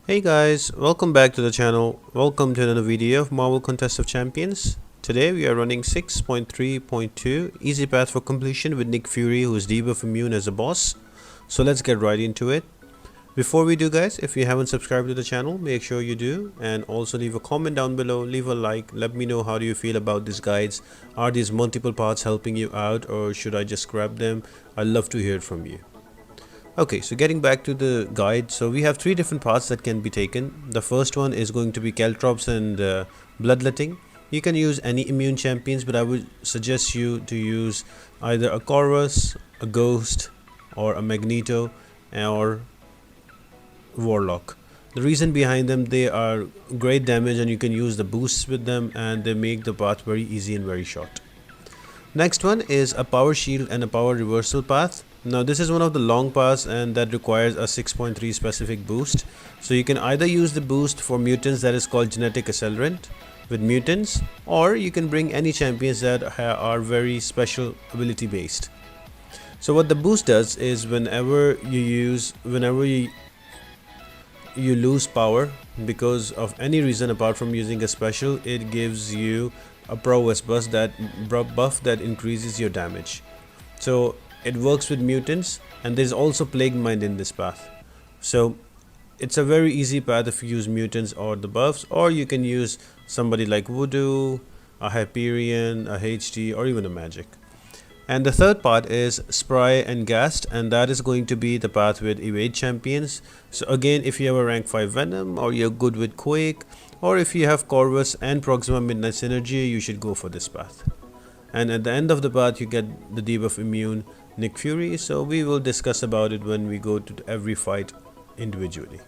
Hey guys, welcome back to the channel. Welcome to another video of Marvel Contest of Champions. Today we are running 6.3.2 Easy Path for Completion with Nick Fury, who is debuff immune as a boss. So let's get right into it. Before we do guys, if you haven't subscribed to the channel, make sure you do, and also leave a comment down below, leave a like, let me know how do you feel about these guides. Are these multiple paths helping you out, or should I just scrap them? I'd love to hear from you. Okay, so getting back to the guide, so we have three different paths that can be taken. The first one is going to be Caltrops and Bloodletting. You can use any immune champions, but I would suggest you to use either a Corvus, a Ghost, or a Magneto, or Warlock. The reason behind them, they are great damage and you can use the boosts with them, and they make the path very easy and very short. Next one is a power shield and a power reversal path. Now this is one of the long paths and that requires a 6.3 specific boost. So you can either use the boost for mutants, that is called genetic accelerant with mutants, or you can bring any champions that are very special ability based. So what the boost does is whenever you lose power because of any reason apart from using a special, it gives you a prowess buff that increases your damage. So it works with mutants, and there's also Plague Mind in this path. So it's a very easy path if you use mutants or the buffs, or you can use somebody like Voodoo, a Hyperion, a HD, or even a Magic. And the third part is Spry and Ghast, and that is going to be the path with evade champions. So again, if you have a rank 5 Venom, or you're good with Quake, or if you have Corvus and Proxima Midnight Synergy, you should go for this path. And at the end of the path, you get the debuff immune Nick Fury, so we will discuss about it when we go to every fight individually.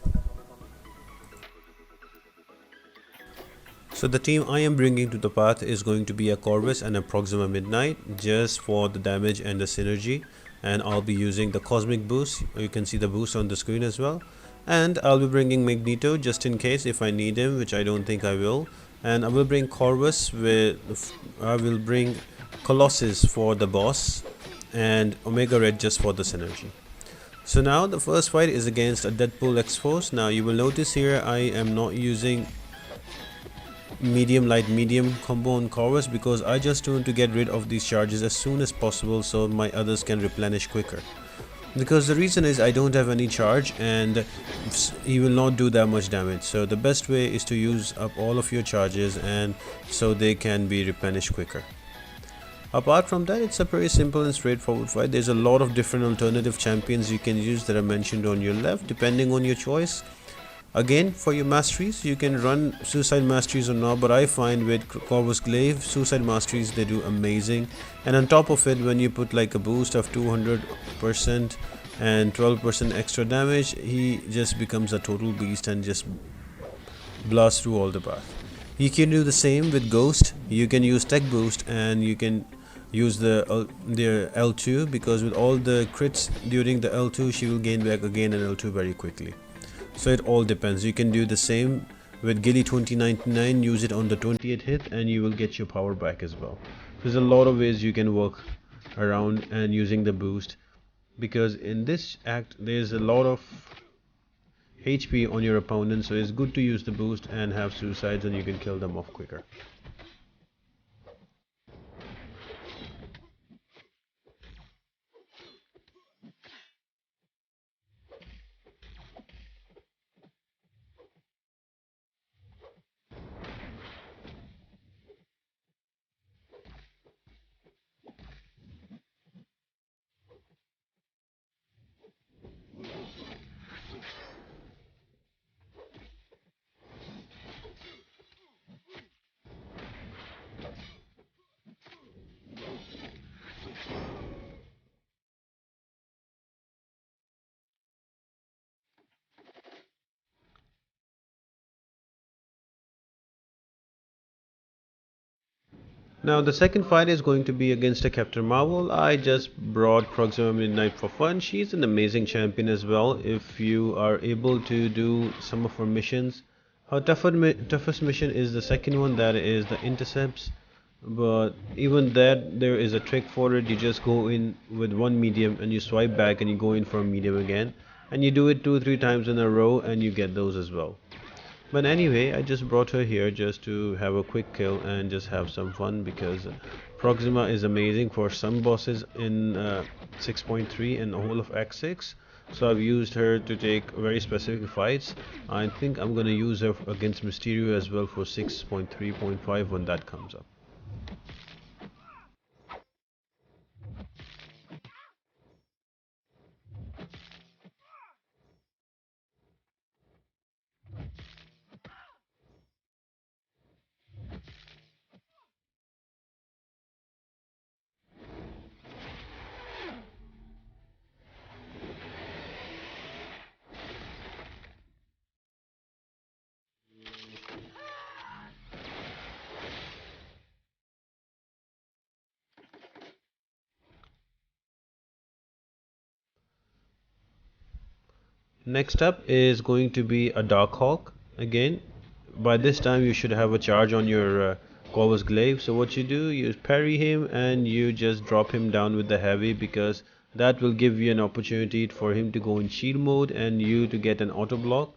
So the team I am bringing to the path is going to be a Corvus and a Proxima Midnight, just for the damage and the synergy, and I'll be using the Cosmic Boost. You can see the boost on the screen as well, and I'll be bringing Magneto just in case if I need him, which I don't think I will, and I will bring Corvus I will bring Colossus for the boss, and Omega Red just for the synergy. So now the first fight is against a Deadpool X-force. Now you will notice here I am not using medium light medium combo on Corvus because I just want to get rid of these charges as soon as possible so my others can replenish quicker, because the reason is I don't have any charge and he will not do that much damage. So the best way is to use up all of your charges, and so they can be replenished quicker. Apart from that, it's a pretty simple and straightforward fight. There's a lot of different alternative champions you can use that are mentioned on your left depending on your choice. Again, for your masteries, you can run suicide masteries or not, but I find with Corvus Glaive, suicide masteries, they do amazing. And on top of it, when you put like a boost of 200% and 12% extra damage, he just becomes a total beast and just blasts through all the path. You can do the same with Ghost. You can use tech boost and you can use the L2, because with all the crits during the L2, she will gain back again an L2 very quickly. So it all depends. You can do the same with Gilly 2099, use it on the 20th hit and you will get your power back as well. There's a lot of ways you can work around and using the boost, because in this act there's a lot of HP on your opponent, so it's good to use the boost and have suicides and you can kill them off quicker. Now the second fight is going to be against a Captain Marvel. I just brought Proxima Midnight for fun. She's an amazing champion as well if you are able to do some of her missions. Her toughest mission is the second one, that is the intercepts. But even that, there is a trick for it. You just go in with one medium and you swipe back and you go in for a medium again. and you do it 2 3 times in a row and you get those as well. But anyway, I just brought her here just to have a quick kill and just have some fun, because Proxima is amazing for some bosses in 6.3 and all of Act 6. So I've used her to take very specific fights. I think I'm gonna use her against Mysterio as well for 6.3.5 when that comes up. Next up is going to be a Darkhawk. Again, by this time you should have a charge on your Corvus Glaive. So what you do, you parry him and you just drop him down with the heavy, because that will give you an opportunity for him to go in shield mode and you to get an auto block.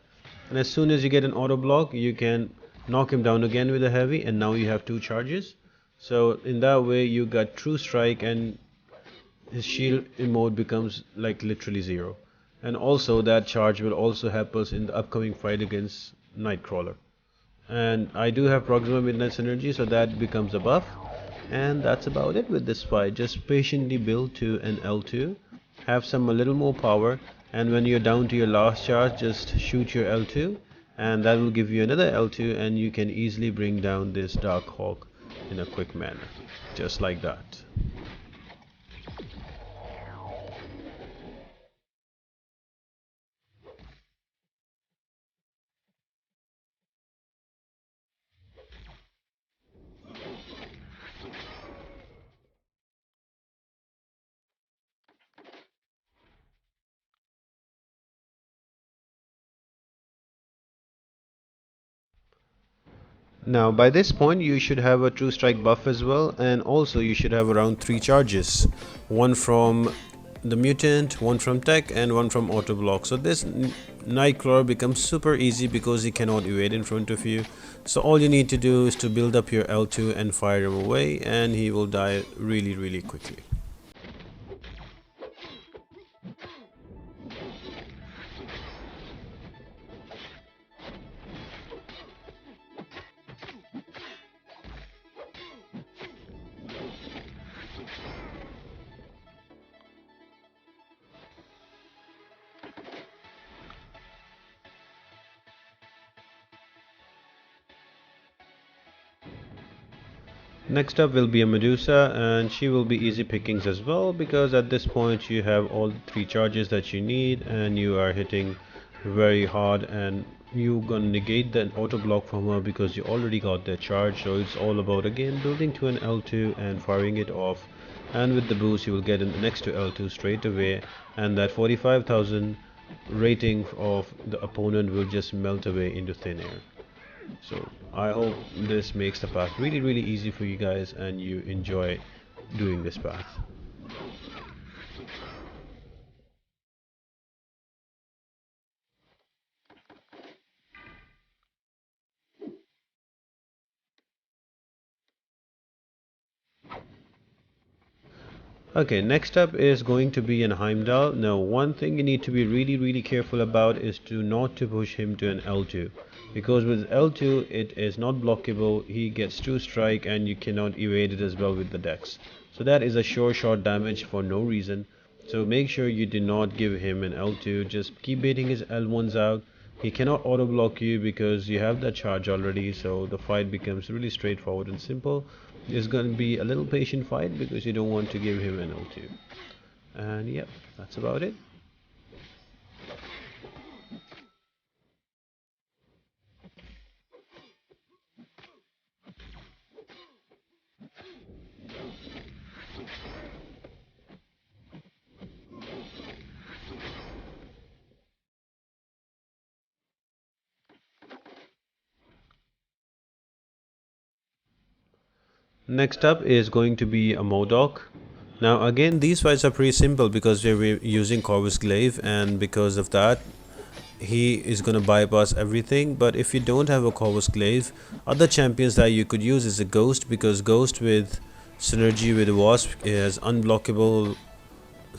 And as soon as you get an auto block, you can knock him down again with the heavy, and now you have two charges. So in that way you got true strike, and his shield mode becomes like literally zero. And also that charge will also help us in the upcoming fight against Nightcrawler. And I do have Proxima Midnight Synergy, so that becomes a buff. And that's about it with this fight. Just patiently build to an L2, have some a little more power, and when you're down to your last charge, just shoot your L2, and that will give you another L2, and you can easily bring down this Darkhawk in a quick manner, just like that. Now by this point you should have a true strike buff as well, and also you should have around 3 charges. One from the mutant, one from tech, and one from auto block. So this Nightcrawler becomes super easy because he cannot evade in front of you. So all you need to do is to build up your L2 and fire him away, and he will die really quickly. Next up will be a Medusa, and she will be easy pickings as well, because at this point you have all the 3 charges that you need and you are hitting very hard, and you gonna negate the auto block from her because you already got their charge. So it's all about again building to an L2 and firing it off, and with the boost you will get in next to L2 straight away, and that 45,000 rating of the opponent will just melt away into thin air. So I hope this makes the path really easy for you guys and you enjoy doing this path. Okay, next up is going to be an Heimdall. Now one thing you need to be really careful about is to not to push him to an L2, because with L2 it is not blockable, he gets 2 strike and you cannot evade it as well with the dex. So that is a sure shot damage for no reason. So make sure you do not give him an L2, just keep baiting his L1s out. He cannot auto block you because you have that charge already, so the fight becomes really straightforward and simple. It's going to be a little patient fight because you don't want to give him an L2. And yep, that's about it. Next up is going to be a M.O.D.O.K. Now again, these fights are pretty simple because we're using Corvus Glaive, and because of that he is going to bypass everything. But if you don't have a Corvus Glaive, other champions that you could use is a Ghost, because Ghost with synergy with Wasp is unblockable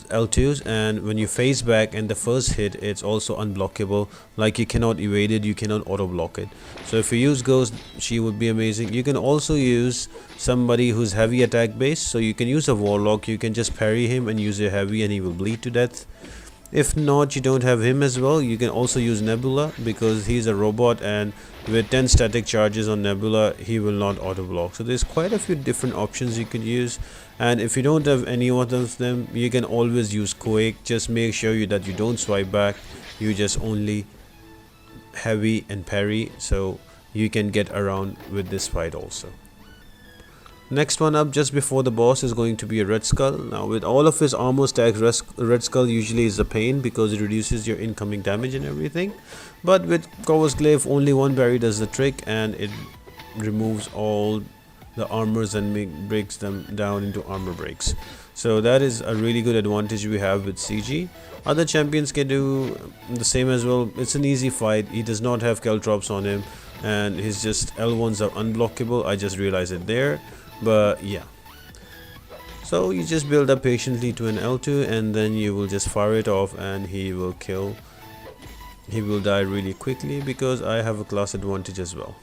L2s, and when you face back and the first hit, it's also unblockable. Like, you cannot evade it, you cannot auto block it. So if you use Ghost, she would be amazing. You can also use somebody who's heavy attack base, so you can use a Warlock. You can just parry him and use your heavy and he will bleed to death. If not, you don't have him as well, you can also use Nebula, because he's a robot, and with 10 static charges on Nebula, he will not auto block. So there's quite a few different options you could use, and if you don't have any one of them, you can always use Quake. Just make sure that you don't swipe back, you just only heavy and parry, so you can get around with this fight also. Next one up, just before the boss, is going to be a RedSkull. Now with all of his armor stacks, RedSkull usually is a pain because it reduces your incoming damage and everything. But with Corvus Glaive, only one parry does the trick, and it removes all the armors and breaks them down into armor breaks. So that is a really good advantage we have with CG. Other champions can do the same as well. It's an easy fight. He does not have Caltrops on him, and his just L1s are unblockable. I just realized it there. But yeah, so you just build up patiently to an L2, and then you will just fire it off and he will die really quickly, because I have a class advantage as well.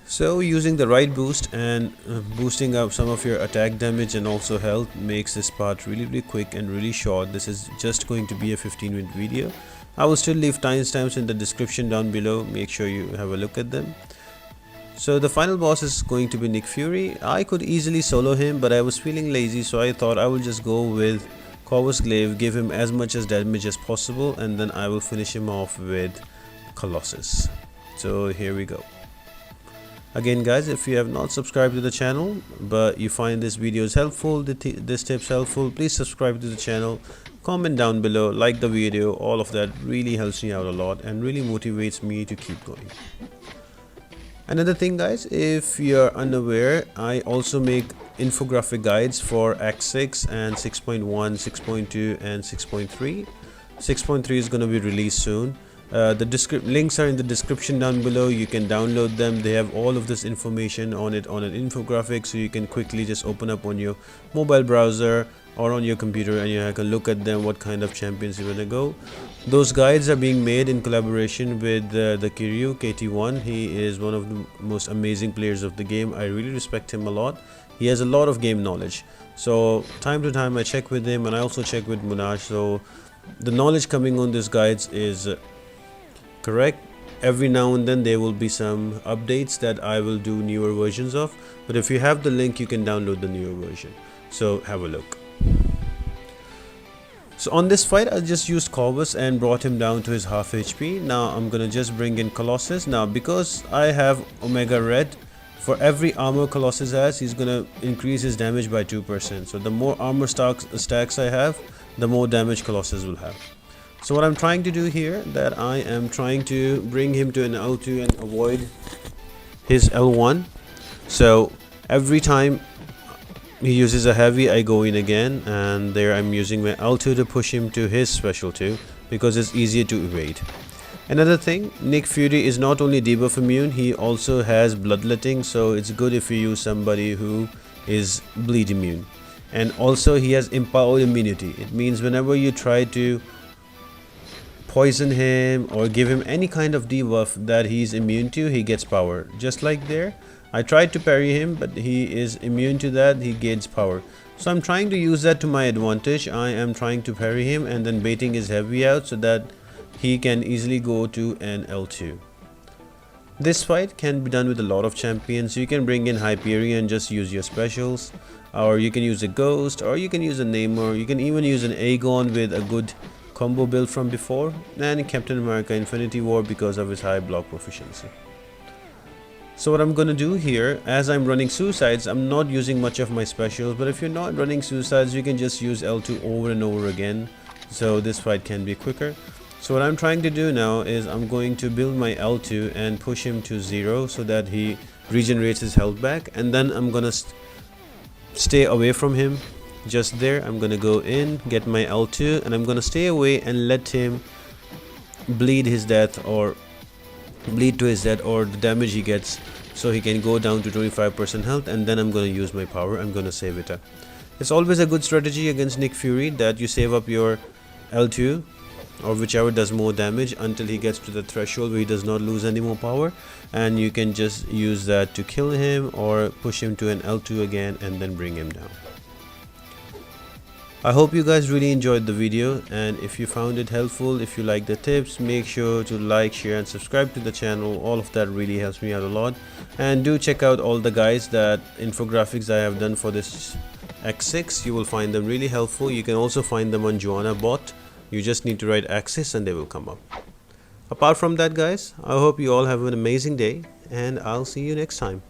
So using the right boost and boosting up some of your attack damage and also health makes this part really quick and really short. This is just going to be a 15-minute video. I will still leave timestamps in the description down below, make sure you have a look at them. So the final boss is going to be Nick Fury. I could easily solo him, but I was feeling lazy, so I thought I will just go with Corvus Glaive, give him as much as damage as possible, and then I will finish him off with Colossus. So here we go. Again guys, if you have not subscribed to the channel but you find this videos helpful, this tips helpful, please subscribe to the channel, comment down below, like the video. All of that really helps me out a lot and really motivates me to keep going. Another thing guys, if you're unaware, I also make infographic guides for Act 6 and 6.1, 6.2 and 6.3. 6.3 is going to be released soon. The links are in the description down below. You can download them. They have all of this information on it on an infographic, so you can quickly just open up on your mobile browser or on your computer and you can look at them, what kind of champions you want to go. Those guides are being made in collaboration with the Kiryu KT1. He is one of the most amazing players of the game. I really respect him a lot. He has a lot of game knowledge, so time to time I check with him, and I also check with Munaj. So the knowledge coming on these guides is correct. Every now and then there will be some updates that I will do newer versions of, but if you have the link you can download the newer version, so have a look. So on this fight I just used Corvus and brought him down to his half HP. Now I'm gonna just bring in Colossus. Now because I have Omega Red, for every armor Colossus has, he's gonna increase his damage by 2%. So the more armor stacks I have, the more damage Colossus will have. So what I'm trying to do here, that I am trying to bring him to an L2 and avoid his L1. So every time he uses a heavy, I go in again, and there I'm using my L2 to push him to his special 2 because it's easier to evade. Another thing, Nick Fury is not only debuff immune, he also has bloodletting, so it's good if you use somebody who is bleed immune. And also he has empowered immunity. It means whenever you try to poison him or give him any kind of debuff that he's immune to, he gets power. Just like there, I tried to parry him, but he is immune to that, he gains power. So I'm trying to use that to my advantage. I am trying to parry him and then baiting his heavy out so that he can easily go to an L2. This fight can be done with a lot of champions. You can bring in Hyperion and just use your specials, or you can use a Ghost, or you can use a Namor. You can even use an Aegon with a good combo build from before, and Captain America Infinity War because of his high block proficiency. So what I'm gonna do here, as I'm running suicides, I'm not using much of my specials, but if you're not running suicides, you can just use L2 over and over again, so this fight can be quicker. So what I'm trying to do now is I'm going to build my L2 and push him to 0 so that he regenerates his health back, and then I'm gonna stay away from him. Just there, I'm gonna go in, get my L2, and I'm gonna stay away and let him bleed his death, or bleed to his death, or the damage he gets, so he can go down to 25% health, and then I'm gonna use my power. I'm gonna save it up. It's always a good strategy against Nick Fury that you save up your L2 or whichever does more damage until he gets to the threshold where he does not lose any more power, and you can just use that to kill him or push him to an L2 again and then bring him down. I hope you guys really enjoyed the video, and if you found it helpful, if you like the tips, make sure to like, share and subscribe to the channel. All of that really helps me out a lot. And do check out all the guides, that infographics I have done for this X6. You will find them really helpful. You can also find them on Joanna bot. You just need to write Axis and they will come up. Apart from that guys, I hope you all have an amazing day, and I'll see you next time.